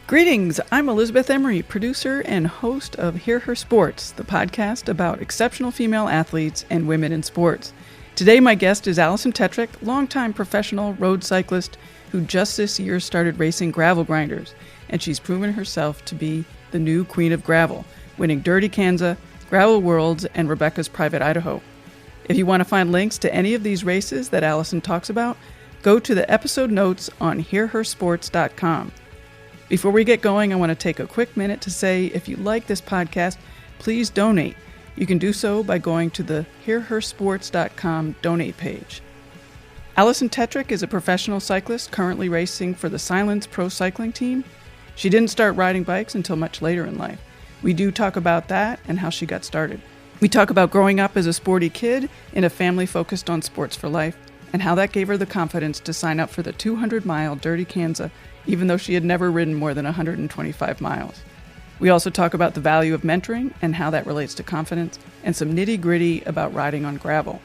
Greetings, I'm Elizabeth Emery, producer and host of Hear Her Sports, the podcast about exceptional female athletes and women in sports. Today my guest is Alison Tetrick, longtime professional road cyclist who just this year started racing gravel grinders, and she's proven herself to be the new queen of gravel, winning Dirty Kansas, Gravel Worlds, and Rebecca's Private Idaho. If you want to find links to any of these races that Alison talks about, go to the episode notes on hearhersports.com. Before we get going, I want to take a quick minute to say if you like this podcast, please donate. You can do so by going to the hearhersports.com donate page. Alison Tetrick is a professional cyclist currently racing for the Silence Pro Cycling Team. She didn't start riding bikes until much later in life. We do talk about that and how she got started. We talk about growing up as a sporty kid in a family focused on sports for life and how that gave her the confidence to sign up for the 200-mile Dirty Kansas, even though she had never ridden more than 125 miles. We also talk about the value of mentoring and how that relates to confidence, and some nitty-gritty about riding on gravel.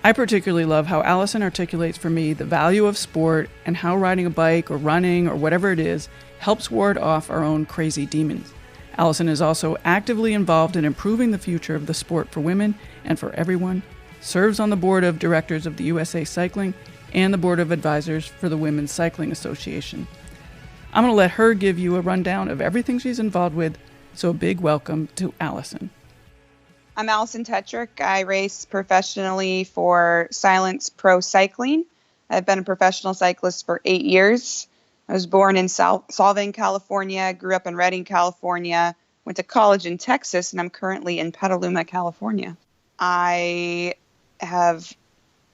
I particularly love how Alison articulates for me the value of sport and how riding a bike or running or whatever it is helps ward off our own crazy demons. Alison is also actively involved in improving the future of the sport for women and for everyone, serves on the board of directors of the USA Cycling and the board of advisors for the Women's Cycling Association. I'm going to let her give you a rundown of everything she's involved with, so a big welcome to Alison. I'm Alison Tetrick. I race professionally for Silence Pro Cycling. I've been a professional cyclist for 8 years. I was born in Solvang, California, grew up in Redding, California, went to college in Texas, and I'm currently in Petaluma, California. I have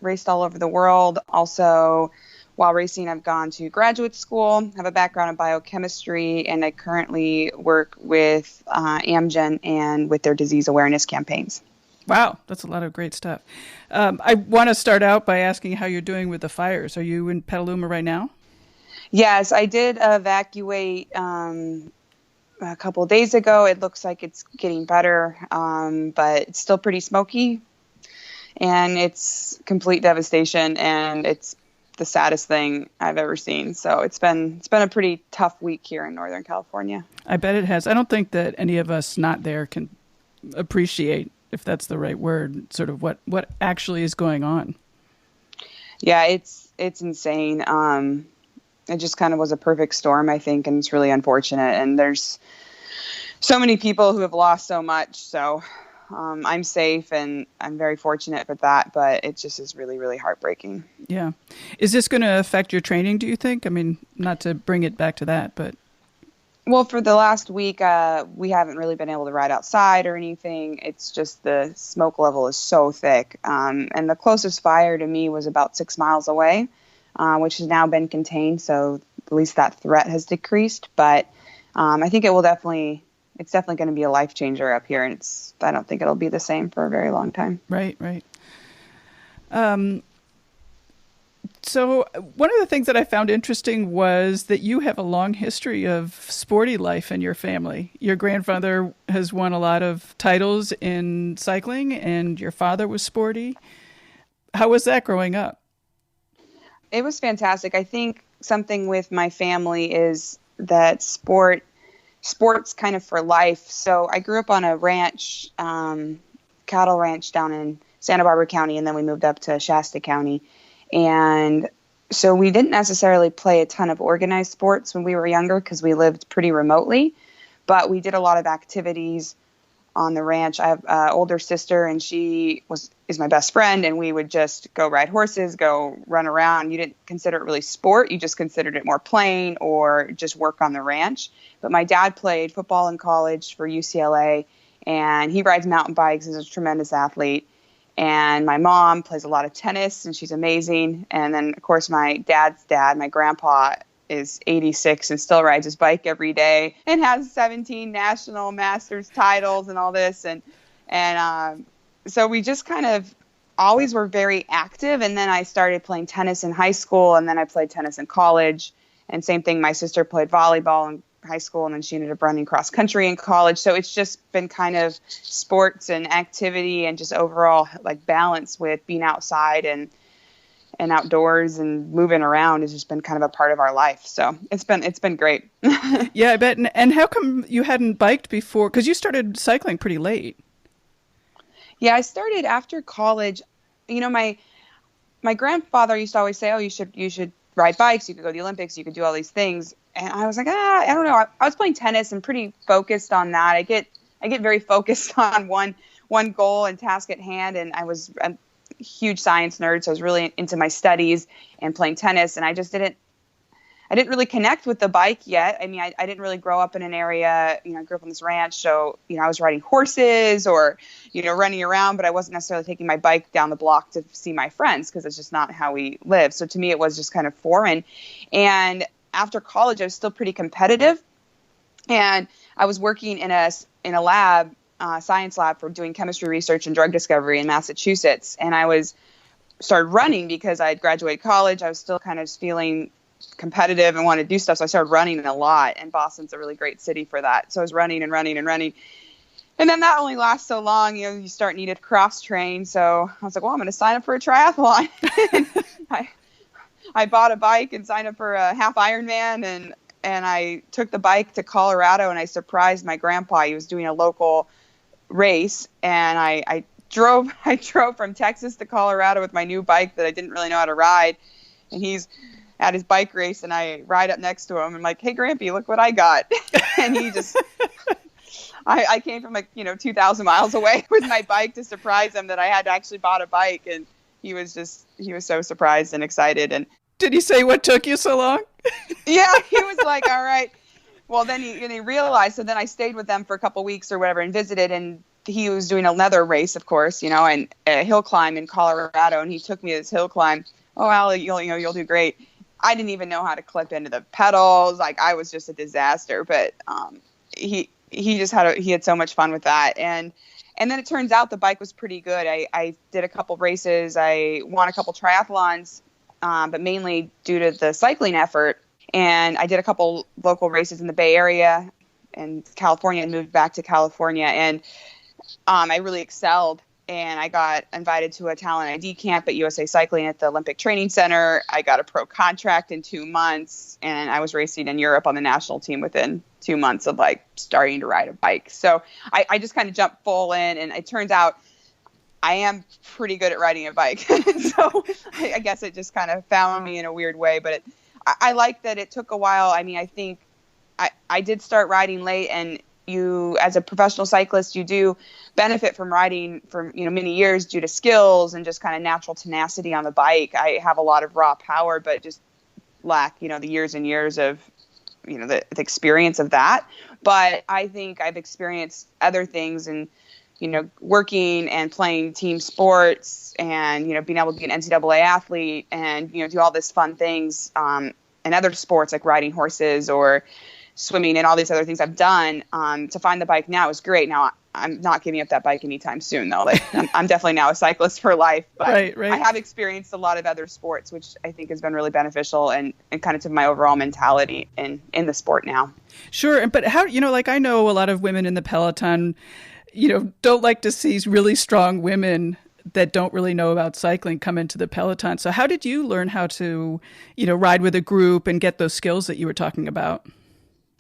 raced all over the world. Also, while racing, I've gone to graduate school, have a background in biochemistry, and I currently work with Amgen and with their disease awareness campaigns. Wow, that's a lot of great stuff. I want to start out by asking how you're doing with the fires. Are you in Petaluma right now? Yes, I did evacuate a couple of days ago. It looks like it's getting better, but it's still pretty smoky, and it's complete devastation, and it's the saddest thing I've ever seen. So it's been a pretty tough week here in Northern California. I bet it has. I don't think that any of us not there can appreciate, if that's the right word, sort of what actually is going on. Yeah, it's insane. It just kind of was a perfect storm, I think, and it's really unfortunate. And there's so many people who have lost so much. So I'm safe and I'm very fortunate for that, but it just is really, really heartbreaking. Yeah. Is this going to affect your training, do you think? I mean, not to bring it back to that, but. Well, for the last week, we haven't really been able to ride outside or anything. It's just the smoke level is so thick. And the closest fire to me was about 6 miles away, which has now been contained. So at least that threat has decreased. But I think it's definitely going to be a life changer up here. And I don't think it'll be the same for a very long time. Right. So one of the things that I found interesting was that you have a long history of sporty life in your family. Your grandfather has won a lot of titles in cycling, and your father was sporty. How was that growing up? It was fantastic. I think something with my family is that sports kind of for life. So I grew up on a ranch, cattle ranch down in Santa Barbara County, and then we moved up to Shasta County. And so we didn't necessarily play a ton of organized sports when we were younger because we lived pretty remotely, but we did a lot of activities on the ranch. I have an older sister, and she is my best friend, and we would just go ride horses, go run around. You didn't consider it really sport. You just considered it more playing or just work on the ranch. But my dad played football in college for UCLA, and he rides mountain bikes. He's a tremendous athlete. And my mom plays a lot of tennis, and she's amazing. And then, of course, my dad's dad, my grandpa, is 86 and still rides his bike every day and has 17 national masters titles and all this. And so we just kind of always were very active. And then I started playing tennis in high school, and then I played tennis in college. And same thing, my sister played volleyball in high school, and then she ended up running cross country in college. So it's just been kind of sports and activity and just overall like balance with being outside and and outdoors and moving around has just been kind of a part of our life. So it's been great. Yeah, I bet. And how come you hadn't biked before? Because you started cycling pretty late. Yeah, I started after college. My grandfather used to always say, "Oh, you should ride bikes. You could go to the Olympics. You could do all these things." And I was like, I don't know. I was playing tennis and pretty focused on that. I get very focused on one goal and task at hand. And I was a huge science nerd, so I was really into my studies and playing tennis. And I didn't really connect with the bike yet. I mean, I didn't really grow up in an area, I grew up on this ranch. So, I was riding horses or, running around, but I wasn't necessarily taking my bike down the block to see my friends because it's just not how we live. So to me, it was just kind of foreign. And after college, I was still pretty competitive. And I was working in a lab, science lab for doing chemistry research and drug discovery in Massachusetts. And started running because I had graduated college. I was still kind of feeling competitive and wanted to do stuff. So I started running a lot, and Boston's a really great city for that. So I was running and running and running. And then that only lasts so long, you start needing to cross train. So I was like, well, I'm going to sign up for a triathlon. I bought a bike and signed up for a half Ironman, and I took the bike to Colorado, and I surprised my grandpa. He was doing a local race, and I drove from Texas to Colorado with my new bike that I didn't really know how to ride. And he's at his bike race, and I ride up next to him. I'm like, hey, Grampy, look what I got. And he just, I came from 2,000 miles away with my bike to surprise him that I had actually bought a bike. And he was so surprised and excited. And did he say what took you so long? Yeah, he was like, all right. Well, then he realized. So then I stayed with them for a couple weeks or whatever and visited. And he was doing another race, of course, and a hill climb in Colorado. And he took me to this hill climb. Oh, Allie, you'll do great. I didn't even know how to clip into the pedals. I was just a disaster, but he had so much fun with that. And then it turns out the bike was pretty good. I did a couple races. I won a couple triathlons, but mainly due to the cycling effort. And I did a couple local races in the Bay Area and California, and moved back to California. And I really excelled. And I got invited to a talent ID camp at USA Cycling at the Olympic Training Center. I got a pro contract in 2 months, and I was racing in Europe on the national team within 2 months of starting to ride a bike. So I just kind of jumped full in, and it turns out I am pretty good at riding a bike. So I guess it just kind of found me in a weird way, but I like that it took a while. I mean, I think I did start riding late, and you, as a professional cyclist, you do benefit from riding for many years due to skills and just kind of natural tenacity on the bike. I have a lot of raw power, but just lack the years and years of the experience of that. But I think I've experienced other things, and working and playing team sports, and being able to be an NCAA athlete, and do all this fun things in other sports like riding horses or swimming and all these other things I've done. To find the bike now is great. Now I'm not giving up that bike anytime soon, though. I'm definitely now a cyclist for life. But right. I have experienced a lot of other sports, which I think has been really beneficial and kind of to my overall mentality in the sport now. Sure. But how, I know a lot of women in the Peloton, don't like to see really strong women that don't really know about cycling come into the Peloton. So how did you learn how to, ride with a group and get those skills that you were talking about?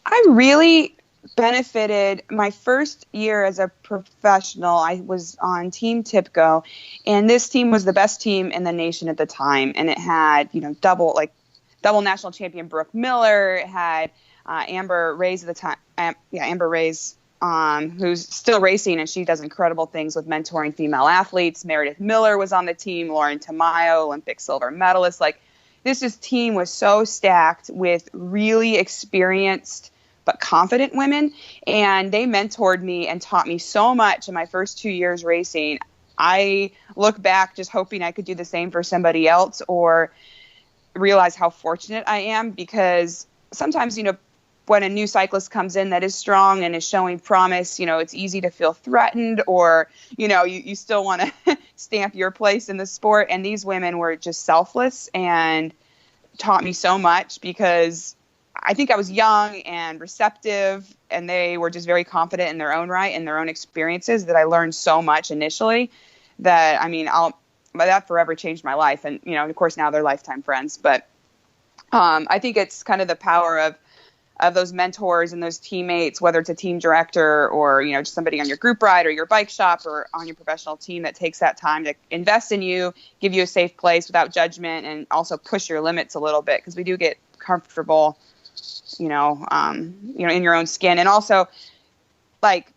I really benefited my first year as a professional. I was on Team TIPCO, and this team was the best team in the nation at the time. And it had, double national champion Brooke Miller. It had Amber Reyes at the time. Amber Reyes, who's still racing, and she does incredible things with mentoring female athletes. Meredith Miller was on the team. Lauren Tamayo, Olympic silver medalist. This team was so stacked with really experienced but confident women, and they mentored me and taught me so much in my first 2 years racing. I look back just hoping I could do the same for somebody else, or realize how fortunate I am, because sometimes, when a new cyclist comes in that is strong and is showing promise, it's easy to feel threatened, or, you still want to stamp your place in the sport. And these women were just selfless and taught me so much, because I think I was young and receptive, and they were just very confident in their own right and their own experiences, that I learned so much initially that, that forever changed my life. And, of course now they're lifetime friends, but I think it's kind of the power of those mentors and those teammates, whether it's a team director or, just somebody on your group ride or your bike shop or on your professional team that takes that time to invest in you, give you a safe place without judgment, and also push your limits a little bit, because we do get comfortable, in your own skin. And also, like,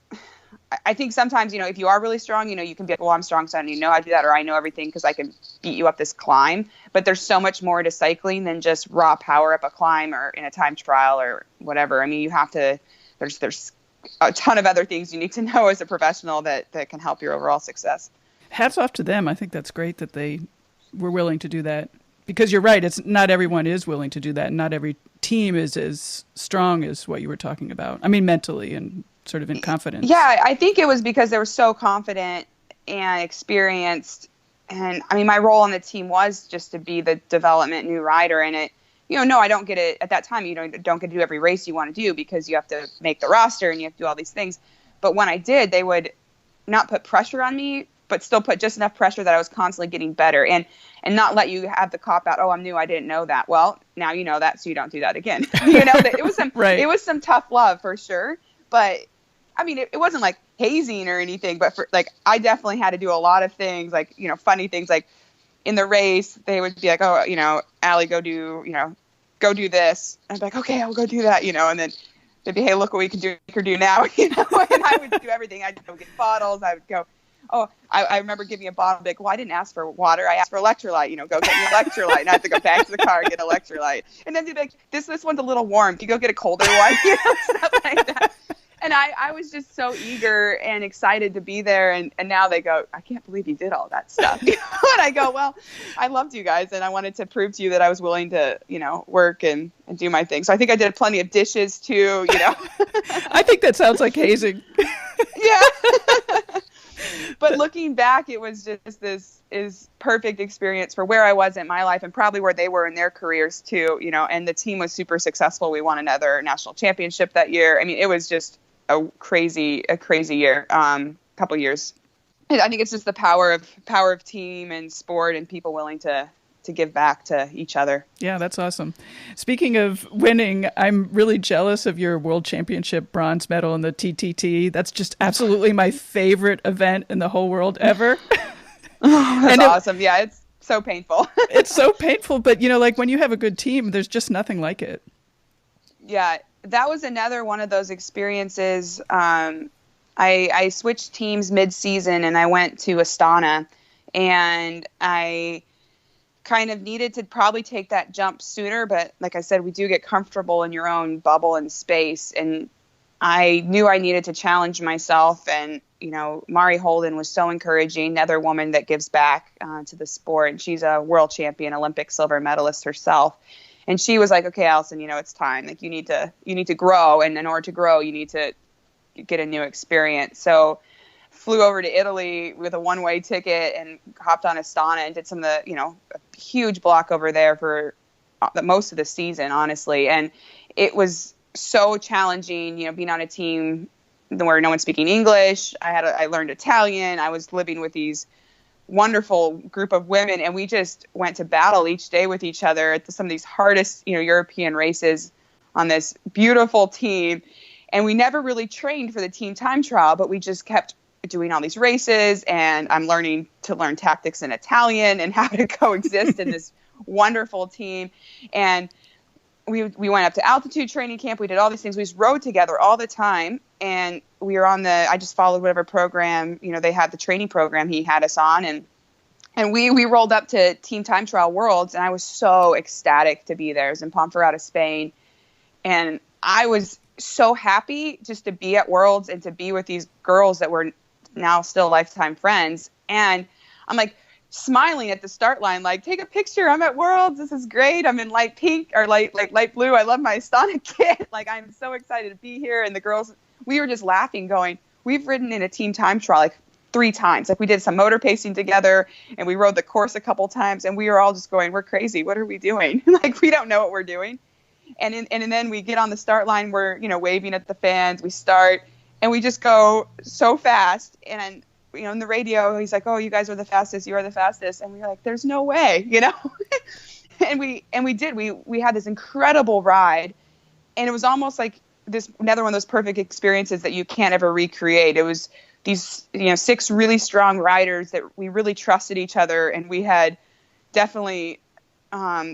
I think sometimes, if you are really strong, you can be like, well, I'm strong, so I know how to do that, or I know everything because I can beat you up this climb. But there's so much more to cycling than just raw power up a climb or in a time trial or whatever. I mean, you have to, there's a ton of other things you need to know as a professional that can help your overall success. Hats off to them. I think that's great that they were willing to do that, because you're right. It's not everyone is willing to do that. And not every team is as strong as what you were talking about. I mean, mentally and sort of in confidence. Yeah, I think it was because they were so confident and experienced. And I mean, my role on the team was just to be the development new rider. And it, no, I don't get it at that time. You don't get to do every race you want to do, because you have to make the roster and you have to do all these things. But when I did, they would not put pressure on me, but still put just enough pressure that I was constantly getting better, and not let you have the cop out. Oh, I'm new, I didn't know that. Well, now you know that, so you don't do that again. It was some right. It was some tough love for sure. But I mean, it wasn't like hazing or anything, but I definitely had to do a lot of things, like, funny things, like in the race, they would be like, oh, Allie, go do this. And I'd be like, okay, I'll go do that, and then they'd be, hey, look what we can do now, and I would do everything. I'd go get bottles. I would go, oh, I remember giving a bottle, like, well, I didn't ask for water. I asked for electrolyte, go get me electrolyte. And I have to go back to the car and get electrolyte. And then they'd be like, this one's a little warm. Can you go get a colder one? Stuff like that. And I was just so eager and excited to be there. And now they go, I can't believe you did all that stuff. And I go, well, I loved you guys. And I wanted to prove to you that I was willing to, work and do my thing. So I think I did plenty of dishes too, I think that sounds like hazing. Yeah. But looking back, it was just this is perfect experience for where I was in my life and probably where they were in their careers too, and the team was super successful. We won another national championship that year. I mean, it was just a crazy year, couple years. And I think it's just the power of team and sport and people willing to give back to each other. Yeah, that's awesome. Speaking of winning, I'm really jealous of your World Championship bronze medal in the TTT. That's just absolutely my favorite event in the whole world ever. That's awesome. Yeah, it's so painful. It's so painful, but like when you have a good team, there's just nothing like it. Yeah, that was another one of those experiences. I switched teams mid-season and I went to Astana, and I kind of needed to probably take that jump sooner. But like I said, we do get comfortable in your own bubble and space. And I knew I needed to challenge myself. And, Mari Holden was so encouraging, another woman that gives back to the sport. And she's a world champion, Olympic silver medalist herself. And she was like, okay, Alison, it's time. Like you need to grow. And in order to grow, you need to get a new experience. So flew over to Italy with a one-way ticket and hopped on Astana and did some of the, a huge block over there for most of the season, honestly. And it was so challenging, being on a team where no one's speaking English. I learned Italian. I was living with these wonderful group of women, and we just went to battle each day with each other at some of these hardest, European races on this beautiful team. And we never really trained for the team time trial, but we just kept doing all these races, and I'm learning tactics in Italian and how to coexist in this wonderful team. And we went up to altitude training camp. We did all these things. We just rode together all the time. And we were I just followed whatever program, they had the training program he had us on. And we rolled up to Team Time Trial Worlds, and I was so ecstatic to be there. It was in Ponferrada, Spain. And I was so happy just to be at Worlds and to be with these girls that were now still lifetime friends. And I'm like smiling at the start line, like, take a picture. I'm at Worlds. This is great. I'm in light pink or light blue. I love my Astana kit. Like, I'm so excited to be here. And the girls, we were just laughing, going, we've ridden in a team time trial like 3 times. Like, we did some motor pacing together, and we rode the course a couple times, and we were all just going, we're crazy. What are we doing? Like, we don't know what we're doing. And then we get on the start line. We're, waving at the fans. We start, and we just go so fast. And on the radio, he's like, "Oh, you guys are the fastest. You are the fastest." And we were like, "There's no way," and we did. We had this incredible ride, and it was almost like this another one of those perfect experiences that you can't ever recreate. It was these 6 really strong riders that we really trusted each other, and we had definitely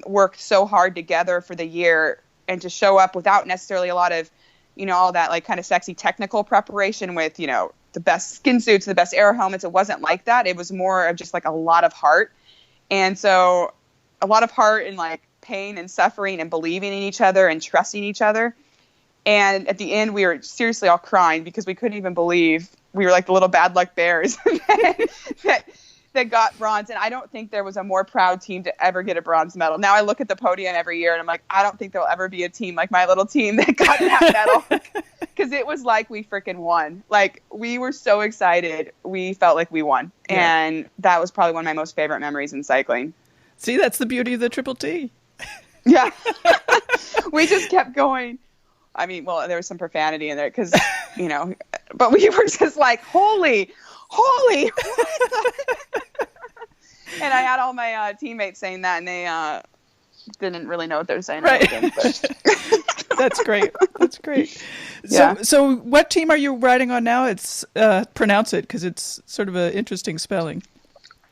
worked so hard together for the year, and to show up without necessarily a lot of all that like kind of sexy technical preparation with the best skin suits, the best air helmets. It wasn't like that. It was more of just like a lot of heart. And so a lot of heart and like pain and suffering and believing in each other and trusting each other. And at the end, we were seriously all crying because we couldn't even believe we were like the little bad luck bears that got bronze. And I don't think there was a more proud team to ever get a bronze medal. Now I look at the podium every year and I'm like, I don't think there'll ever be a team like my little team that got that medal. Because it was like we freaking won. Like, we were so excited. We felt like we won. Yeah. And that was probably one of my most favorite memories in cycling. See, that's the beauty of the Triple T. Yeah. We just kept going. I mean, well, there was some profanity in there because, but we were just like, holy, what the? And I had all my teammates saying that, and they didn't really know what they were saying. Right. That's great. That's great. So what team are you riding on now? It's pronounce it because it's sort of an interesting spelling.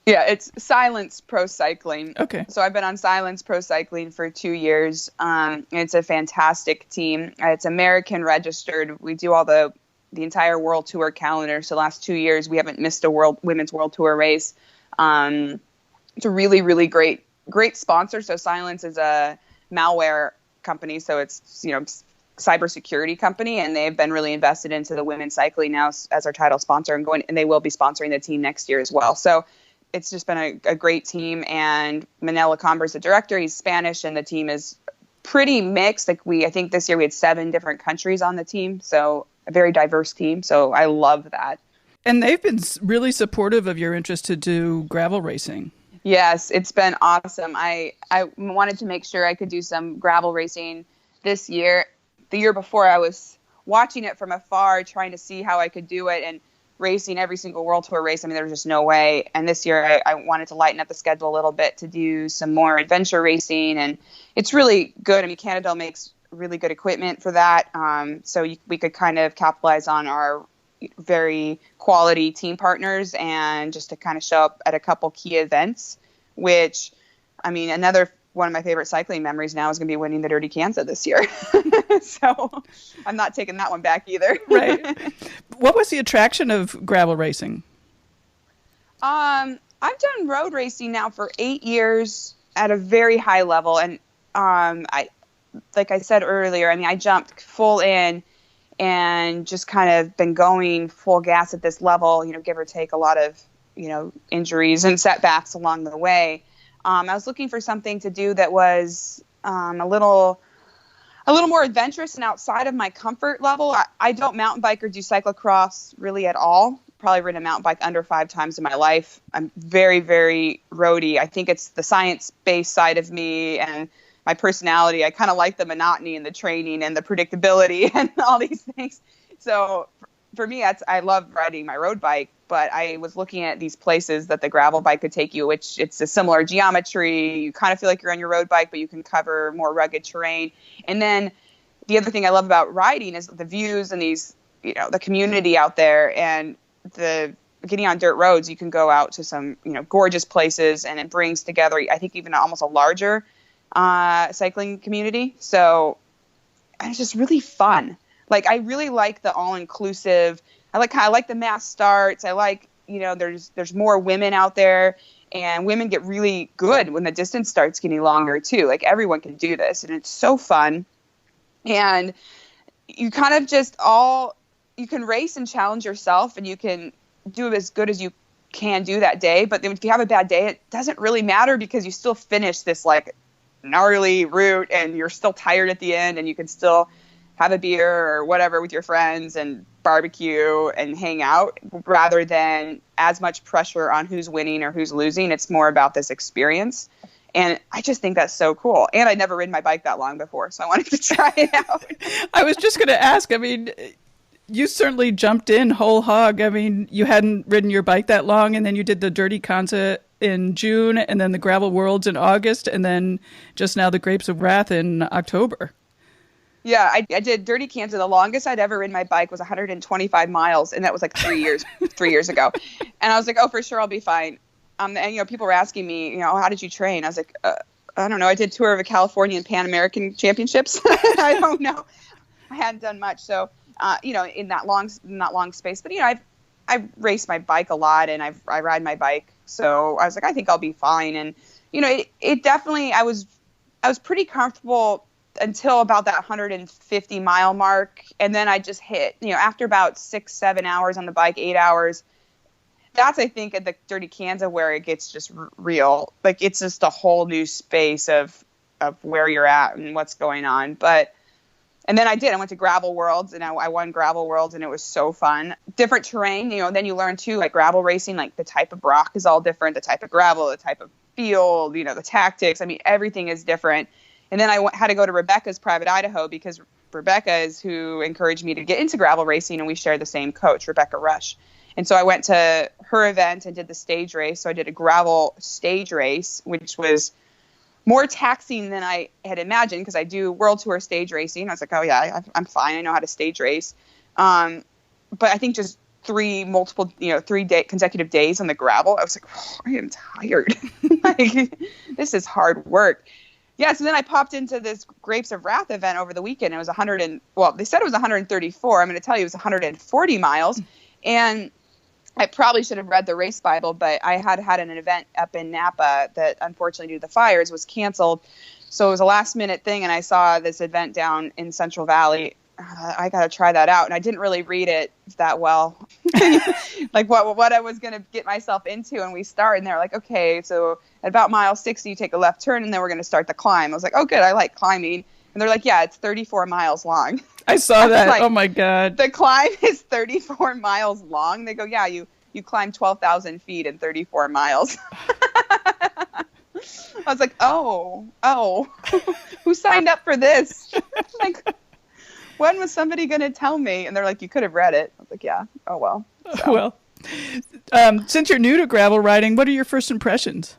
Yeah, it's Silence Pro Cycling. Okay. So I've been on Silence Pro Cycling for 2 years. It's a fantastic team. It's American registered. We do all the entire World Tour calendar. So the last 2 years, we haven't missed a women's World Tour race. It's a really, really great sponsor. So Silence is a malware company. So it's, cybersecurity company, and they've been really invested into the women's cycling now as our title sponsor, and they will be sponsoring the team next year as well. So it's just been a great team, and Manel Lacomber is the director. He's Spanish, and the team is pretty mixed. Like I think this year we had 7 different countries on the team, so a very diverse team. So I love that. And they've been really supportive of your interest to do gravel racing. Yes, it's been awesome. I wanted to make sure I could do some gravel racing this year. The year before, I was watching it from afar, trying to see how I could do it, and racing every single World Tour race. I mean, there was just no way. And this year I wanted to lighten up the schedule a little bit to do some more adventure racing. And it's really good. I mean, Canada makes really good equipment for that. So we could kind of capitalize on our very quality team partners and just to kind of show up at a couple key events, which, I mean, another one of my favorite cycling memories now is going to be winning the Dirty Kansas this year. So I'm not taking that one back either. Right. What was the attraction of gravel racing? I've done road racing now for 8 years at a very high level. And like I said earlier, I mean, I jumped full in and just kind of been going full gas at this level, give or take a lot of, injuries and setbacks along the way. I was looking for something to do that was a little more adventurous and outside of my comfort level. I don't mountain bike or do cyclocross really at all. Probably ridden a mountain bike under 5 times in my life. I'm very, very roady. I think it's the science-based side of me and my personality. I kind of like the monotony and the training and the predictability and all these things. So for me, I love riding my road bike, but I was looking at these places that the gravel bike could take you, which it's a similar geometry. You kind of feel like you're on your road bike, but you can cover more rugged terrain. And then the other thing I love about riding is the views and these, the community out there and the getting on dirt roads. You can go out to some, gorgeous places, and it brings together, I think, even almost a larger cycling community. So it's just really fun. Like, I really like the all-inclusive. I like the mass starts. I like, there's more women out there, and women get really good when the distance starts getting longer too. Like, everyone can do this, and it's so fun. And you kind of you can race and challenge yourself, and you can do as good as you can do that day. But then if you have a bad day, it doesn't really matter because you still finish this like gnarly route, and you're still tired at the end, and you can still have a beer or whatever with your friends and barbecue and hang out, rather than as much pressure on who's winning or who's losing. It's more about this experience. And I just think that's so cool. And I'd never ridden my bike that long before, so I wanted to try it out. I was just going to ask, I mean, You certainly jumped in whole hog. I mean, you hadn't ridden your bike that long, and then you did the Dirty Kanza in June, and then the Gravel Worlds in August, and then just now the Grapes of Wrath in October. Yeah, I did Dirty Kanza. The longest I'd ever ridden my bike was 125 miles, and that was like 3 years ago. And I was like, oh, for sure I'll be fine. And people were asking me, how did you train? I was like, I don't know. I did tour of the California and Pan American Championships. I don't know. I hadn't done much, so in that long space. But I've raced my bike a lot, and I ride my bike, so I was like, I think I'll be fine. And it definitely, I was pretty comfortable until about that 150 mile mark, and then I just hit, after about 6-7 hours on the bike, 8 hours. That's, I think, at the Dirty Kanza where it gets just real. Like, it's just a whole new space of where you're at and what's going on. And then I went to Gravel Worlds, and I won Gravel Worlds, and it was so fun. Different terrain, then you learn too, like gravel racing, like the type of rock is all different, the type of gravel, the type of field, the tactics. I mean, everything is different. And then I had to go to Rebecca's Private Idaho, because Rebecca is who encouraged me to get into gravel racing, and we share the same coach, Rebecca Rush. And so I went to her event and did the stage race. So I did a gravel stage race, which was more taxing than I had imagined, because I do world tour stage racing. I was like, oh yeah, I'm fine. I know how to stage race. But I think just 3 consecutive days on the gravel, I was like, oh, I am tired. Like, this is hard work. Yeah, so then I popped into this Grapes of Wrath event over the weekend. It was they said it was 134. I'm going to tell you it was 140 miles. And I probably should have read the race Bible, but I had an event up in Napa that, unfortunately, due to the fires, was canceled. So it was a last-minute thing, and I saw this event down in Central Valley. I got to try that out. And I didn't really read it that well, like what I was going to get myself into. And we start, and they're like, okay, so at about mile 60, you take a left turn, and then we're going to start the climb. I was like, oh, good. I like climbing. And they're like, yeah, it's 34 miles long. I saw that. Like, oh, my God. The climb is 34 miles long. They go, yeah, you climb 12,000 feet in 34 miles. I was like, oh, who signed up for this? Like, when was somebody going to tell me? And they're like, you could have read it. I was like, yeah. Oh, well. So. Well, since you're new to gravel riding, what are your first impressions?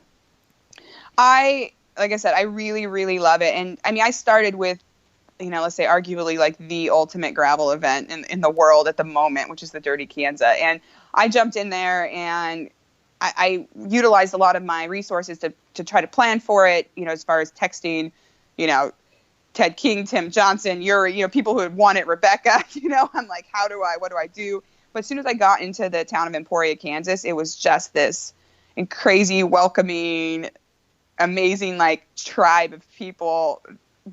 Like I said, I really, really love it. And I mean, I started with, let's say arguably like the ultimate gravel event in the world at the moment, which is the Dirty Kanza. And I jumped in there, and I utilized a lot of my resources to try to plan for it, as far as texting, Ted King, Tim Johnson, Yuri, people who had won it, Rebecca, I'm like, what do I do? But as soon as I got into the town of Emporia, Kansas, it was just this crazy, welcoming, amazing, like, tribe of people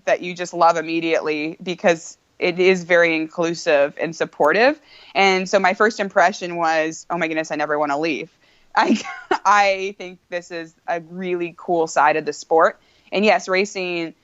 that you just love immediately, because it is very inclusive and supportive. And so my first impression was, oh my goodness, I never want to leave. I think this is a really cool side of the sport. And yes, racing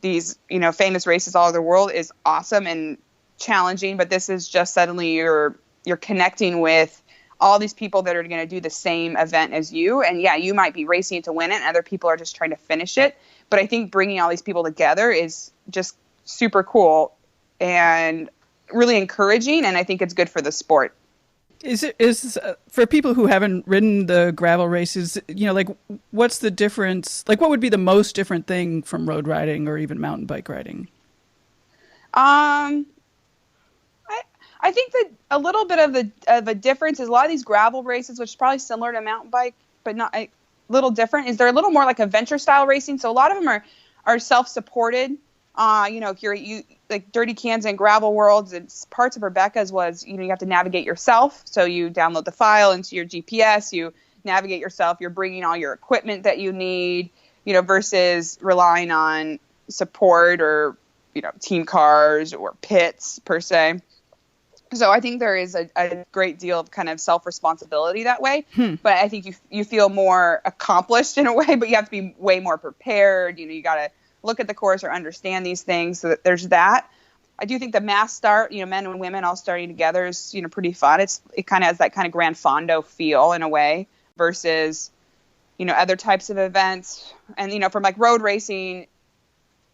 these, famous races all over the world is awesome and challenging, but this is just suddenly you're connecting with all these people that are going to do the same event as you. And yeah, you might be racing to win it, and other people are just trying to finish it. But I think bringing all these people together is just super cool and really encouraging, and I think it's good for the sport. Is for people who haven't ridden the gravel races, like, what's the difference? Like, what would be the most different thing from road riding or even mountain bike riding? I think that a little bit of a difference is a lot of these gravel races, which is probably similar to mountain bike, but not a little different, is they're a little more like adventure style racing. So a lot of them are self-supported. If you're like Dirty Kanza and Gravel Worlds, it's parts of Rebecca's was, you have to navigate yourself. So you download the file into your GPS, you navigate yourself, you're bringing all your equipment that you need, versus relying on support or, team cars or pits per se. So I think there is a great deal of kind of self-responsibility that way. But I think you feel more accomplished in a way, but you have to be way more prepared. You got to look at the course or understand these things. So that there's that. I do think the mass start, men and women all starting together is, pretty fun. It kind of has that kind of Gran Fondo feel in a way versus, other types of events. And, from like road racing,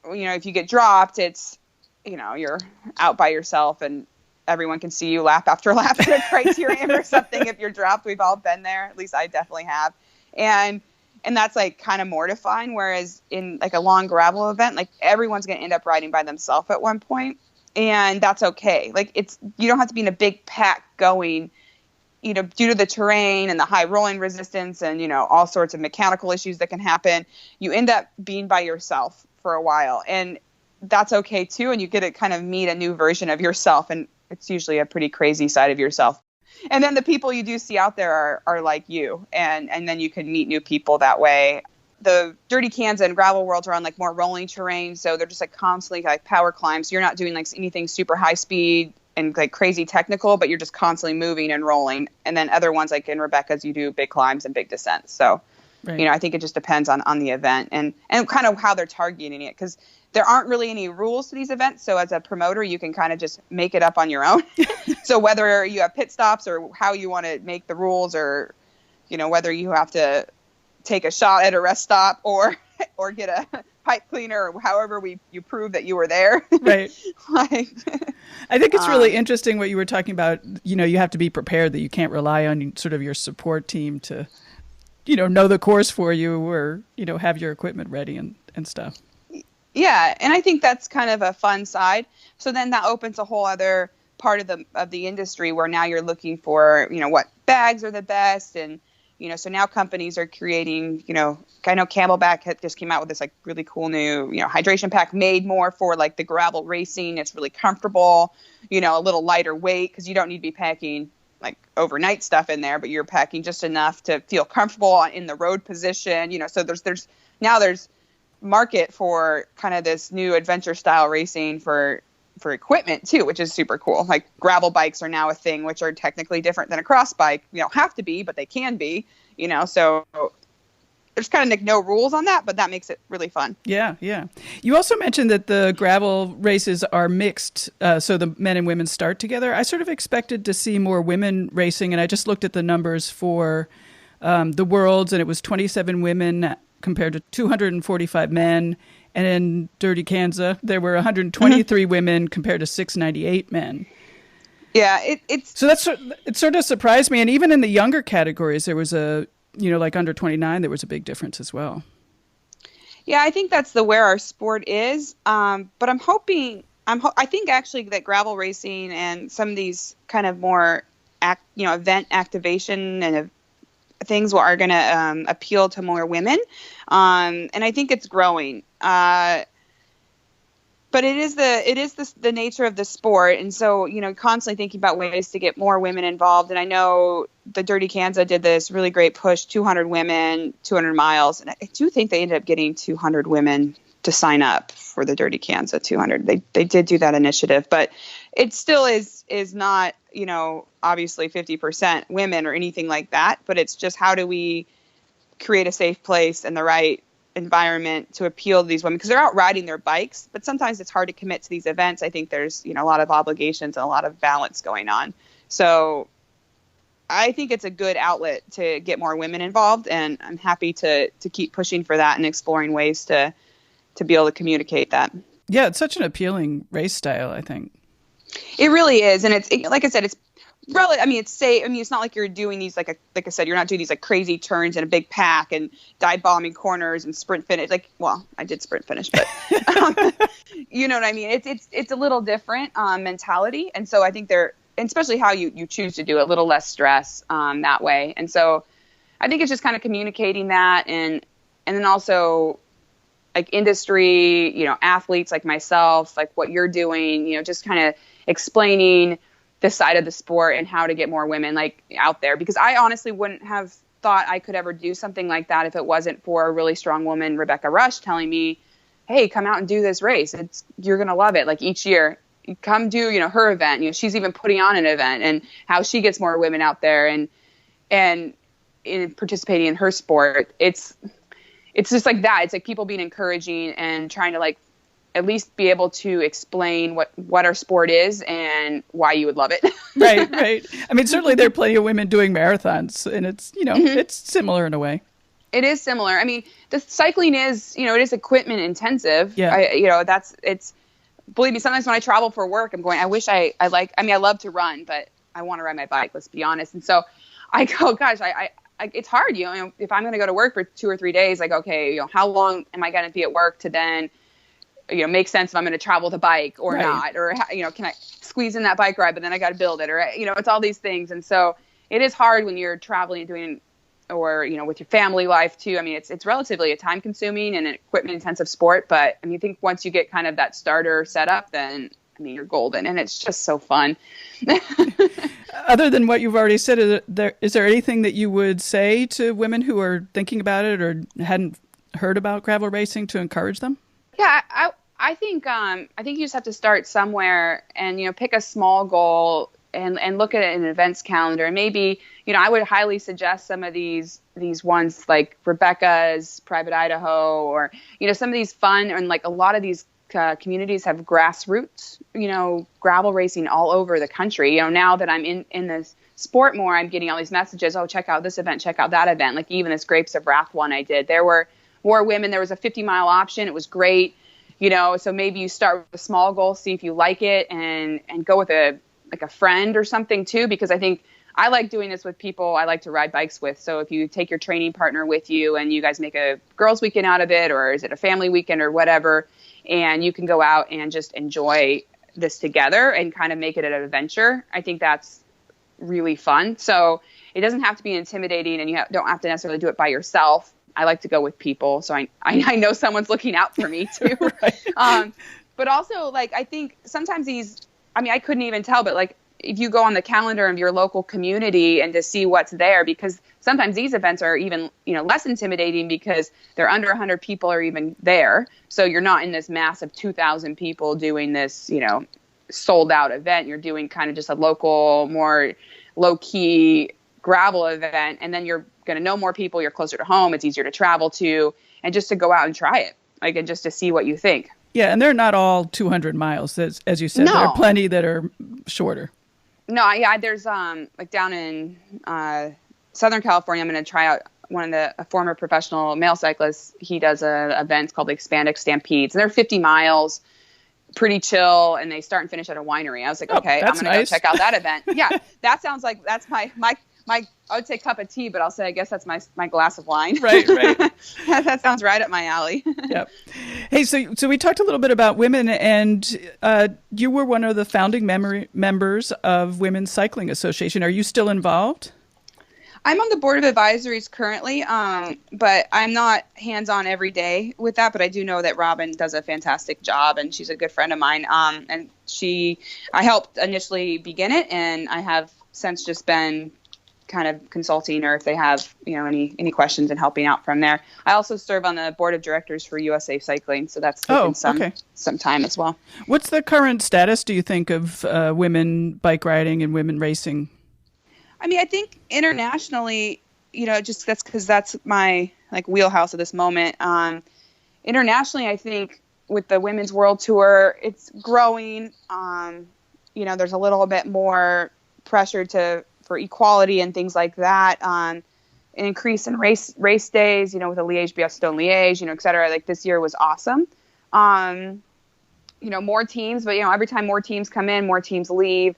if you get dropped, it's, you're out by yourself and everyone can see you lap after lap to a criterium or something. If you're dropped, we've all been there. At least I definitely have. And that's like kind of mortifying. Whereas in like a long gravel event, like everyone's going to end up riding by themselves at one point, and that's okay. Like you don't have to be in a big pack going, due to the terrain and the high rolling resistance and, all sorts of mechanical issues that can happen. You end up being by yourself for a while, and that's okay too. And you get to kind of meet a new version of yourself, and it's usually a pretty crazy side of yourself. And then the people you do see out there are like you, and then you can meet new people that way. The Dirty Kansas and gravel worlds are on like more rolling terrain, so they're just like constantly like power climbs. So you're not doing like anything super high speed and like crazy technical, but you're just constantly moving and rolling. And then other ones like in Rebecca's, you do big climbs and big descents. So, right. I think it just depends on the event and kind of how they're targeting it, because there aren't really any rules to these events. So as a promoter, you can kind of just make it up on your own. So whether you have pit stops or how you want to make the rules, or, whether you have to take a shot at a rest stop or get a pipe cleaner, or however you prove that you were there. Right. I think it's really interesting what you were talking about. You have to be prepared, that you can't rely on sort of your support team to, know the course for you, or, have your equipment ready and stuff. Yeah. And I think that's kind of a fun side. So then that opens a whole other part of the industry where now you're looking for, what bags are the best. And, so now companies are creating, I know Camelback just came out with this like really cool new, hydration pack made more for like the gravel racing. It's really comfortable, a little lighter weight, because you don't need to be packing like overnight stuff in there, but you're packing just enough to feel comfortable in the road position, so there's market for kind of this new adventure style racing for equipment too, which is super cool. Like gravel bikes are now a thing, which are technically different than a cross bike. You don't have to be, but they can be, so there's kind of like no rules on that, but that makes it really fun. Yeah. You also mentioned that the gravel races are mixed, so the men and women start together. I sort of expected to see more women racing, and I just looked at the numbers for the Worlds, and it was 27 women compared to 245 men. And in Dirty Kansas, there were 123 women compared to 698 men. Yeah, so it sort of surprised me. And even in the younger categories, there was like under 29, there was a big difference as well. Yeah, I think that's where our sport is. But I'm hoping, I think actually that gravel racing and some of these kind of more event activation and things are going to appeal to more women. And I think it's growing. But it is the nature of the sport. And so, constantly thinking about ways to get more women involved. And I know the Dirty Kansas did this really great push, 200 women, 200 miles. And I do think they ended up getting 200 women to sign up for the Dirty Kansas 200. They did do that initiative, but it still is not, obviously 50% women or anything like that. But it's just, how do we create a safe place and the right environment to appeal to these women, because they're out riding their bikes, but sometimes it's hard to commit to these events. I think there's, a lot of obligations and a lot of balance going on. So I think it's a good outlet to get more women involved, and I'm happy to keep pushing for that and exploring ways to be able to communicate that. Yeah, it's such an appealing race style, I think. It really is. And like I said, it's really, it's safe. It's not like you're doing these, like I said, you're not doing these like crazy turns in a big pack and dive bombing corners and sprint finish. I did sprint finish, but you know what I mean? It's a little different mentality. And so I think and especially how you choose to do it, a little less stress that way. And so I think it's just kind of communicating that, and then also like industry, athletes like myself, like what you're doing, just kind of explaining this side of the sport and how to get more women like out there, because I honestly wouldn't have thought I could ever do something like that if it wasn't for a really strong woman, Rebecca Rush, telling me, hey, come out and do this race. You're going to love it. Like each year, come do, her event. She's even putting on an event, and how she gets more women out there and in participating in her sport. It's just like that. It's like people being encouraging and trying to like at least be able to explain what our sport is and why you would love it. Right. Certainly there are plenty of women doing marathons, and it's, it's similar in a way. It is similar. The cycling is, it is equipment intensive. Yeah. It's believe me, sometimes when I travel for work, I'm going, I wish I love to run, but I want to ride my bike, let's be honest. And so I go, gosh, it's hard, if I'm going to go to work for 2 or 3 days, like, okay, how long am I going to be at work to then, make sense if I'm going to travel the bike or not, or, can I squeeze in that bike ride, but then I got to build it, or, it's all these things. And so it is hard when you're traveling and doing, or, with your family life too. I mean, it's relatively a time consuming and an equipment intensive sport, but I think once you get kind of that starter set up, then you're golden, and it's just so fun. Other than what you've already said, is there anything that you would say to women who are thinking about it or hadn't heard about gravel racing to encourage them? Yeah, I think you just have to start somewhere and, pick a small goal and look at it in an events calendar. And maybe, I would highly suggest some of these ones like Rebecca's Private Idaho, or, some of these fun, and like a lot of these communities have grassroots, gravel racing all over the country. Now that I'm in this sport more, I'm getting all these messages, oh, check out this event, check out that event. Like even this Grapes of Wrath one I did, there were more women. There was a 50-mile option. It was great. So maybe you start with a small goal, see if you like it, and go with a friend or something too, because I think I like doing this with people I like to ride bikes with. So if you take your training partner with you and you guys make a girls weekend out of it, or is it a family weekend or whatever, and you can go out and just enjoy this together and kind of make it an adventure, I think that's really fun. So it doesn't have to be intimidating, and you don't have to necessarily do it by yourself. I like to go with people, so I know someone's looking out for me too. Right. But also, like, I think sometimes I couldn't even tell, but like if you go on the calendar of your local community and to see what's there, because sometimes these events are even, less intimidating because they're under 100 people are even there. So you're not in this massive 2,000 people doing this, sold out event. You're doing kind of just a local, more low key gravel event. And then you're going to know more people. You're closer to home. It's easier to travel to, and just to go out and try it, and just to see what you think. Yeah. And they're not all 200 miles. As you said, No. There are plenty that are shorter. No, yeah, there's like down in Southern California, I'm going to try out a former professional male cyclist. He does a event called the Expandex Stampedes, and they're 50 miles, pretty chill, and they start and finish at a winery. I was like, okay, I'm going to go check out that event. Yeah, that sounds like that's my I would say cup of tea, but I'll say I guess that's my glass of wine. Right. That sounds right up my alley. Yep. Hey, so we talked a little bit about women, and you were one of the founding members of Women's Cycling Association. Are you still involved? I'm on the board of advisories currently, but I'm not hands-on every day with that. But I do know that Robin does a fantastic job, and she's a good friend of mine. And I helped initially begin it, and I have since just been kind of consulting, or if they have any questions, and helping out from there. I also serve on the board of directors for USA Cycling, so that's taken some time as well. What's the current status, do you think, of women bike riding and women racing? I think internationally, just that's because that's my wheelhouse at this moment. Internationally, I think with the Women's World Tour, it's growing. There's a little bit more pressure for equality and things like that. An increase in race days, with the Liège-Bastogne-Liège, et cetera. Like this year was awesome. More teams, but every time more teams come in, more teams leave.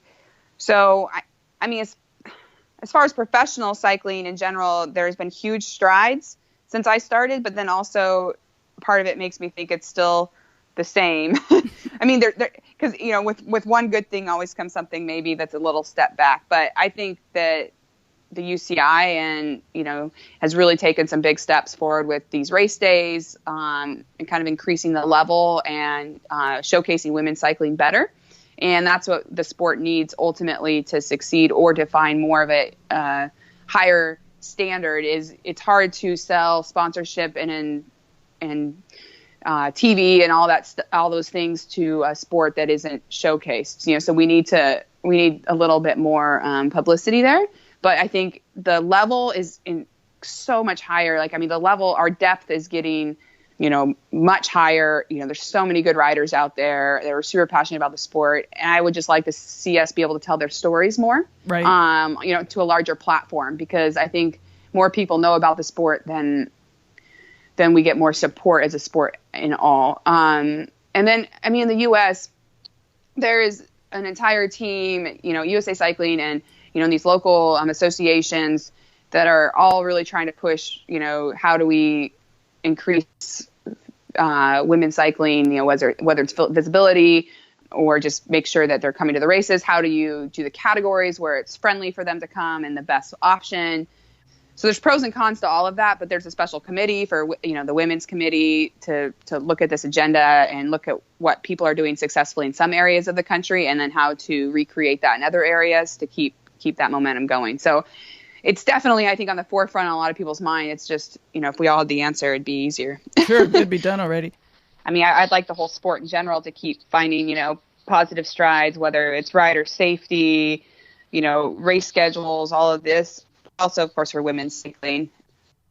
So as far as professional cycling in general, there's been huge strides since I started, but then also part of it makes me think it's still the same. Because with one good thing always comes something maybe that's a little step back. But I think that the UCI has really taken some big steps forward with these race days, and kind of increasing the level and showcasing women's cycling better. And that's what the sport needs ultimately to succeed, or to find more of a higher standard. It's hard to sell sponsorship and TV and all those things to a sport that isn't showcased. So we need a little bit more publicity there. But I think the level is so much higher. The level, our depth is getting much higher. There's so many good riders out there that are super passionate about the sport. And I would just like to see us be able to tell their stories more, right. To a larger platform, because I think more people know about the sport than we get more support as a sport in all. And then, in the U.S., there is an entire team, USA Cycling and, these local associations that are all really trying to push, how do we increase women's cycling, whether it's visibility or just make sure that they're coming to the races. How do you do the categories where it's friendly for them to come and the best option? So there's pros and cons to all of that, but there's a special committee for, the women's committee to look at this agenda and look at what people are doing successfully in some areas of the country and then how to recreate that in other areas to keep that momentum going. So it's definitely, I think, on the forefront in a lot of people's mind. It's just, if we all had the answer, it'd be easier. Sure, it'd be done already. I mean, I'd like the whole sport in general to keep finding, positive strides, whether it's rider safety, race schedules, all of this. Also, of course, for women's cycling,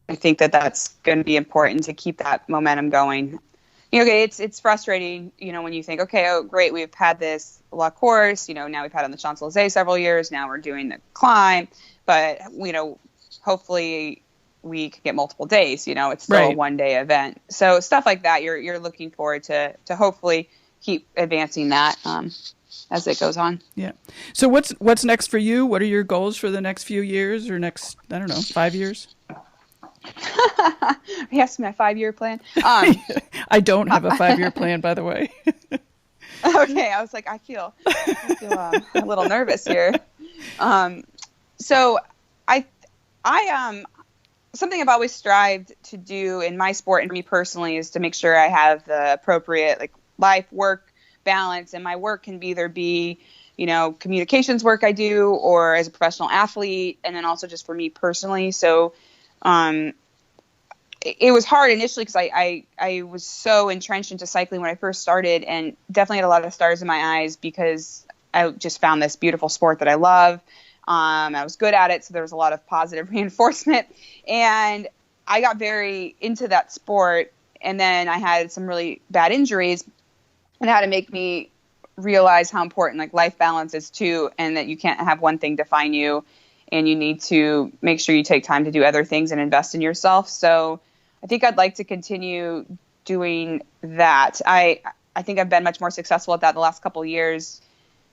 I think that that's going to be important to keep that momentum going. It's frustrating, when you think, okay, oh, great, we've had this La Course, now we've had on the Champs-Élysées several years, now we're doing the climb, but, hopefully we can get multiple days, it's still right. A one-day event. So stuff like that, you're looking forward to hopefully keep advancing that as it goes on. Yeah. So what's next for you? What are your goals for the next few years or next, 5 years? Yes, my 5-year plan. I don't have a 5-year plan, by the way. Okay. I was like, I feel a little nervous here. So I something I've always strived to do in my sport and for me personally is to make sure I have the appropriate life work balance, and my work can either be communications work I do or as a professional athlete, and then also just for me personally. So it was hard initially because I was so entrenched into cycling when I first started, and definitely had a lot of stars in my eyes because I just found this beautiful sport that I love. I was good at it, so there was a lot of positive reinforcement, and I got very into that sport, and then I had some really bad injuries, and it had to make me realize how important life balance is too, and that you can't have one thing define you, and you need to make sure you take time to do other things and invest in yourself. So I think I'd like to continue doing that. I think I've been much more successful at that the last couple of years.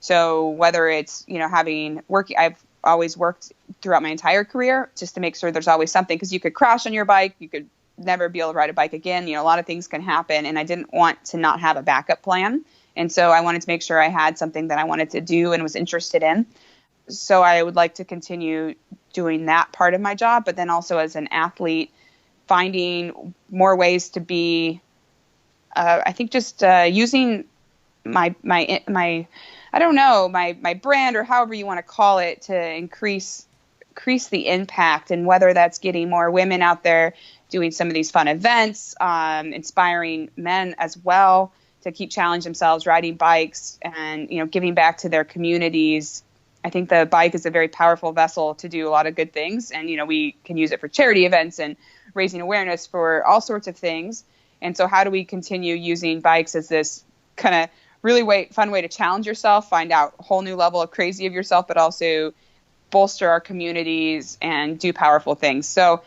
So whether it's, I've always worked throughout my entire career just to make sure there's always something, because you could crash on your bike, you could never be able to ride a bike again. A lot of things can happen, and I didn't want to not have a backup plan. And so I wanted to make sure I had something that I wanted to do and was interested in. So I would like to continue doing that part of my job, but then also as an athlete, finding more ways to be, I think just using my I don't know, my brand, or however you want to call it, to increase the impact, and whether that's getting more women out there doing some of these fun events, inspiring men as well to keep challenging themselves, riding bikes, and giving back to their communities. I think the bike is a very powerful vessel to do a lot of good things, and we can use it for charity events and raising awareness for all sorts of things. And so how do we continue using bikes as this kind of really fun way to challenge yourself, find out a whole new level of crazy of yourself, but also bolster our communities and do powerful things. So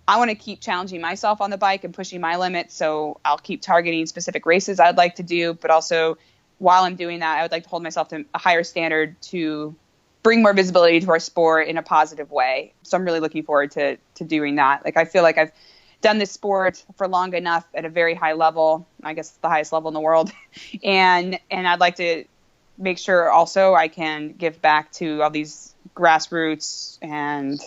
I want to keep challenging myself on the bike and pushing my limits. So I'll keep targeting specific races I'd like to do, but also while I'm doing that, I would like to hold myself to a higher standard to bring more visibility to our sport in a positive way. So I'm really looking forward to doing that. I feel like I've done this sport for long enough at a very high level, I guess the highest level in the world. And I'd like to make sure also I can give back to all these grassroots and,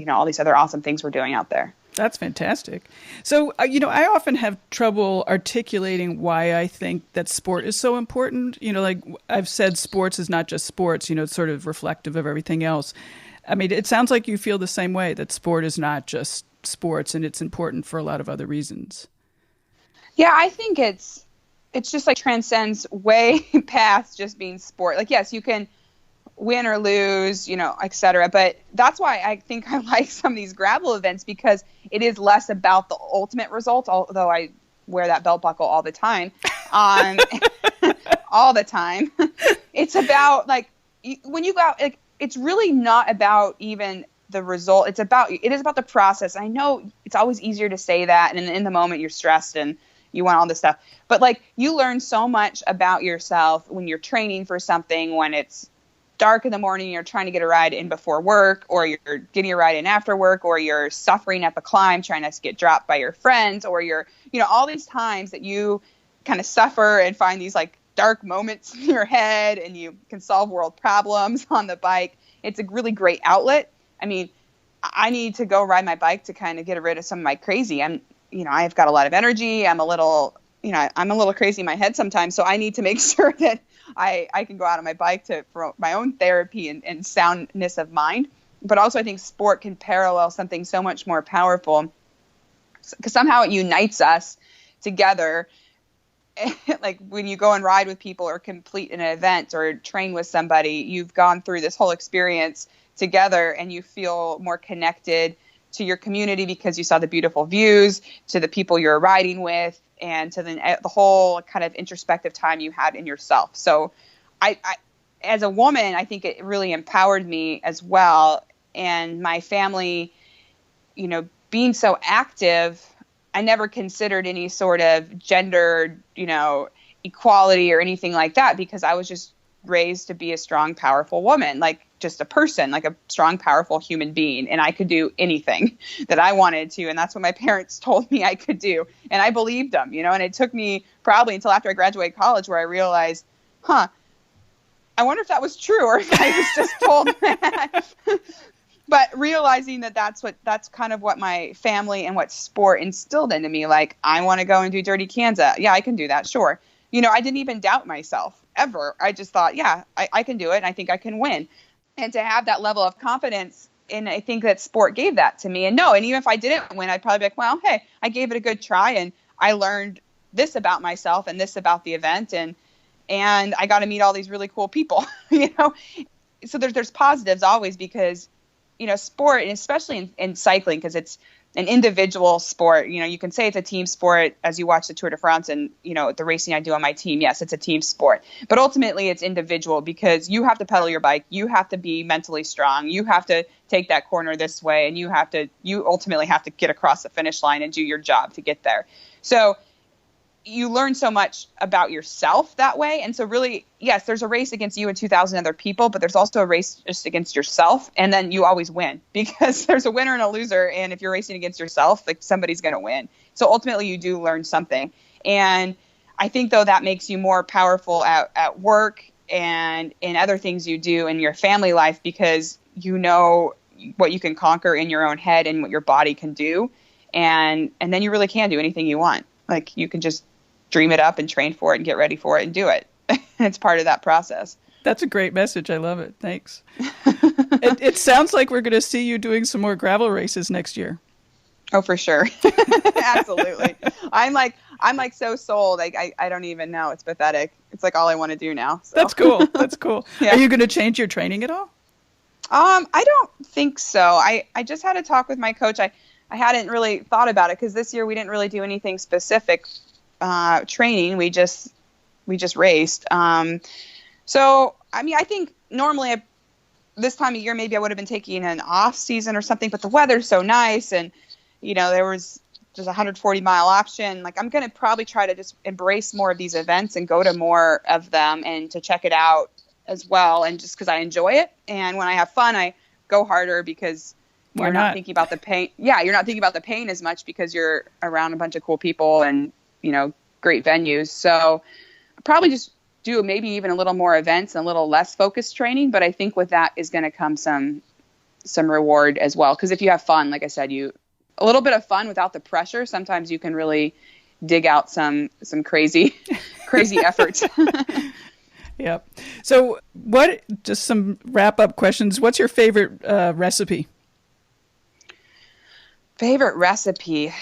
all these other awesome things we're doing out there. That's fantastic. So, I often have trouble articulating why I think that sport is so important. I've said sports is not just sports, it's sort of reflective of everything else. I mean, it sounds like you feel the same way, that sport is not just sports and it's important for a lot of other reasons. Yeah, I think it's just transcends way past just being sport. Yes, you can win or lose, et cetera. But that's why I think I like some of these gravel events, because it is less about the ultimate result, although I wear that belt buckle all the time. All the time. It's about when you go out, it's really not about even the result. It is about the process. I know it's always easier to say that, and in the moment you're stressed and you want all this stuff. But like, you learn so much about yourself when you're training for something, when it's dark in the morning, you're trying to get a ride in before work, or you're getting a ride in after work, or you're suffering at the climb trying not to get dropped by your friends, or you're, all these times that you kind of suffer and find these like dark moments in your head, and you can solve world problems on the bike. It's a really great outlet. I mean, I need to go ride my bike to kind of get rid of some of my crazy. I've got a lot of energy. I'm a little crazy in my head sometimes. So I need to make sure that I can go out on my bike for my own therapy and soundness of mind. But also I think sport can parallel something so much more powerful, because somehow it unites us together. Like when you go and ride with people or complete an event or train with somebody, you've gone through this whole experience together, and you feel more connected to your community because you saw the beautiful views, to the people you're riding with, and to the whole kind of introspective time you had in yourself. So I as a woman, I think it really empowered me as well. And my family, being so active, I never considered any sort of gender, equality or anything like that, because I was just raised to be a strong, powerful woman, like just a person, like a strong, powerful human being. And I could do anything that I wanted to. And that's what my parents told me I could do. And I believed them, and it took me probably until after I graduated college where I realized, I wonder if that was true, or if I was just told that. But realizing that's kind of what my family and what sport instilled into me. Like, I want to go and do Dirty Kansas. Yeah, I can do that. Sure. I didn't even doubt myself ever. I just thought, yeah, I can do it. And I think I can win. And to have that level of confidence, and I think that sport gave that to me. And even if I didn't win, I'd probably be like, well, hey, I gave it a good try, and I learned this about myself and this about the event, and I got to meet all these really cool people, So there's positives always, because, sport, and especially in cycling, because it's an individual sport. You can say it's a team sport as you watch the Tour de France and, the racing I do on my team. Yes, it's a team sport, but ultimately it's individual, because you have to pedal your bike. You have to be mentally strong. You have to take that corner this way, and you ultimately have to get across the finish line and do your job to get there. So you learn so much about yourself that way. And so really, yes, there's a race against you and 2,000 other people, but there's also a race just against yourself. And then you always win, because there's a winner and a loser. And if you're racing against yourself, like, somebody's going to win. So ultimately you do learn something. And I think, though, that makes you more powerful at work and in other things you do in your family life, because you know what you can conquer in your own head and what your body can do. And then you really can do anything you want. Like, you can just dream it up and train for it and get ready for it and do it. It's part of that process. That's a great message. I love it. Thanks. It sounds like we're going to see you doing some more gravel races next year. Oh, for sure. Absolutely. I'm like so sold. I don't even know. It's pathetic. It's like all I want to do now. So. That's cool. That's cool. Yeah. Are you going to change your training at all? I don't think so. I just had a talk with my coach. I hadn't really thought about it, because this year we didn't really do anything specific training. We just raced. So, I mean, I think normally this time of year, maybe I would have been taking an off season or something, but the weather's so nice, and, there was just a 140-mile option. Like, I'm going to probably try to just embrace more of these events and go to more of them and to check it out as well. And just because I enjoy it. And when I have fun, I go harder, because you're not thinking about the pain. Yeah, you're not thinking about the pain as much, because you're around a bunch of cool people and, great venues. So I'll probably just do maybe even a little more events and a little less focused training. But I think with that is going to come some reward as well. Because if you have fun, like I said, a little bit of fun without the pressure, sometimes you can really dig out some crazy efforts. Yep. So just some wrap up questions. What's your favorite recipe? Favorite recipe?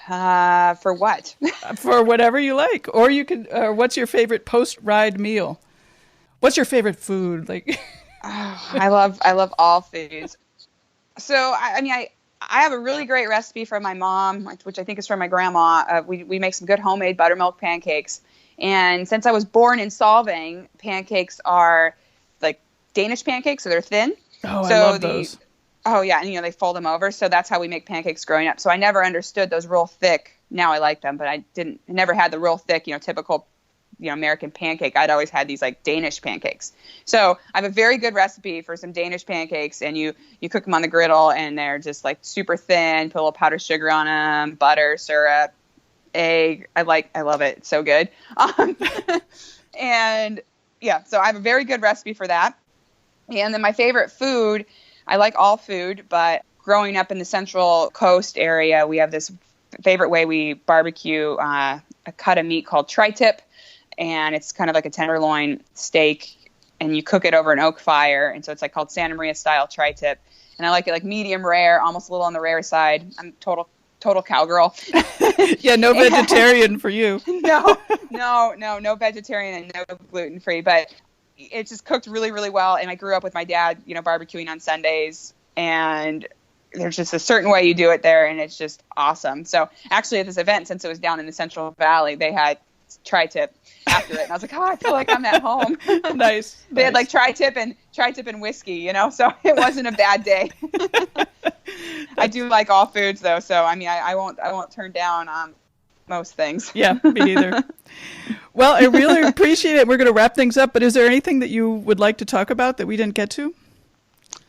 For what? For whatever you like. Or you could, what's your favorite post-ride meal? What's your favorite food? Like, I love all foods. So, I have a really great recipe from my mom, which I think is from my grandma. We make some good homemade buttermilk pancakes. And since I was born in Solvang, pancakes are like Danish pancakes, so they're thin. Oh, so I love those. Oh yeah, and they fold them over. So that's how we make pancakes growing up. So I never understood those real thick. Now I like them, but I never had the real thick, typical, American pancake. I'd always had these like Danish pancakes. So I have a very good recipe for some Danish pancakes, and you cook them on the griddle, and they're just like super thin. Put a little powdered sugar on them, butter, syrup, egg. I love it. It's so good. And yeah, so I have a very good recipe for that. And then my favorite food, I like all food, but growing up in the Central Coast area, we have this favorite way we barbecue a cut of meat called tri-tip. And it's kind of like a tenderloin steak, and you cook it over an oak fire. And so it's like called Santa Maria style tri-tip. And I like it like medium rare, almost a little on the rare side. I'm total cowgirl. Yeah, no vegetarian for you. No vegetarian and no gluten free, but it's just cooked really, really well. And I grew up with my dad, barbecuing on Sundays, and there's just a certain way you do it there, and it's just awesome. So actually at this event, since it was down in the Central Valley, they had tri-tip after it, and I was like, I feel like I'm at home. Nice. They had like tri-tip and whiskey, so it wasn't a bad day. I do like all foods though, so I mean, I won't turn down most things. Yeah, me neither. Well, I really appreciate it. We're going to wrap things up, but is there anything that you would like to talk about that we didn't get to?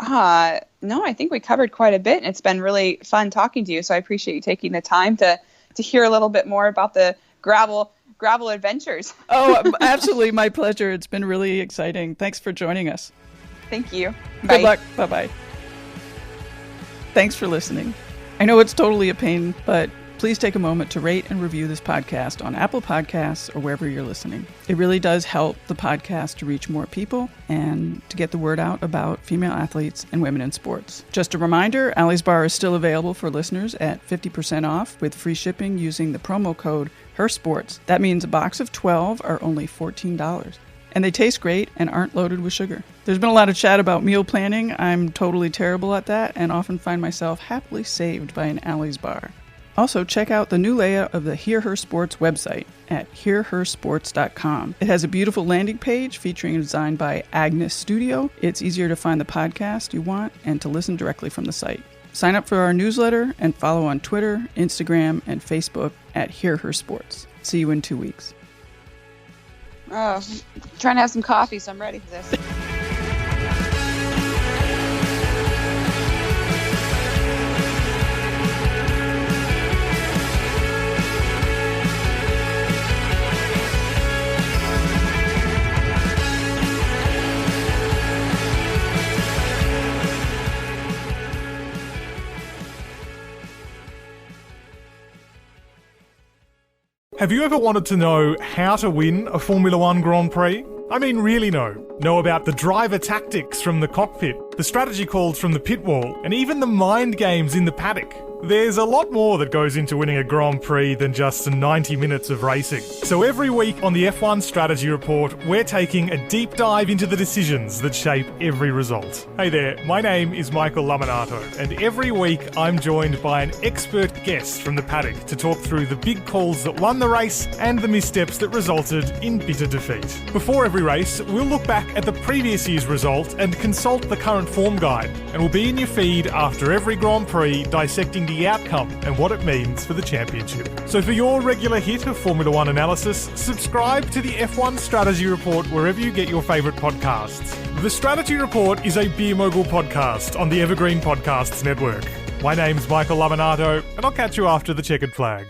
No, I think we covered quite a bit, and it's been really fun talking to you. So I appreciate you taking the time to hear a little bit more about the gravel adventures. Oh, absolutely. My pleasure. It's been really exciting. Thanks for joining us. Thank you. Bye. Good luck. Bye-bye. Thanks for listening. I know it's totally a pain, but please take a moment to rate and review this podcast on Apple Podcasts or wherever you're listening. It really does help the podcast to reach more people and to get the word out about female athletes and women in sports. Just a reminder, Allie's Bar is still available for listeners at 50% off with free shipping using the promo code HERSPORTS. That means a box of 12 are only $14. And they taste great and aren't loaded with sugar. There's been a lot of chat about meal planning. I'm totally terrible at that and often find myself happily saved by an Allie's Bar. Also, check out the new layout of the Hear Her Sports website at hearhersports.com. It has a beautiful landing page featuring a design by Agnes Studio. It's easier to find the podcast you want and to listen directly from the site. Sign up for our newsletter and follow on Twitter, Instagram, and Facebook at Hear Her Sports. See you in 2 weeks. Oh, I'm trying to have some coffee, so I'm ready for this. Have you ever wanted to know how to win a Formula One Grand Prix? I mean, really know. Know about the driver tactics from the cockpit, the strategy calls from the pit wall, and even the mind games in the paddock. There's a lot more that goes into winning a Grand Prix than just 90 minutes of racing. So every week on the F1 Strategy Report, we're taking a deep dive into the decisions that shape every result. Hey there, my name is Michael Laminato, and every week I'm joined by an expert guest from the paddock to talk through the big calls that won the race and the missteps that resulted in bitter defeat. Before every race, we'll look back at the previous year's result and consult the current form guide, and we'll be in your feed after every Grand Prix dissecting the outcome and what it means for the championship. So for your regular hit of Formula One analysis, subscribe to the F1 Strategy Report wherever you get your favourite podcasts. The Strategy Report is a Beer Mogul podcast on the Evergreen Podcasts network. My name's Michael Laminato, and I'll catch you after the checkered flag.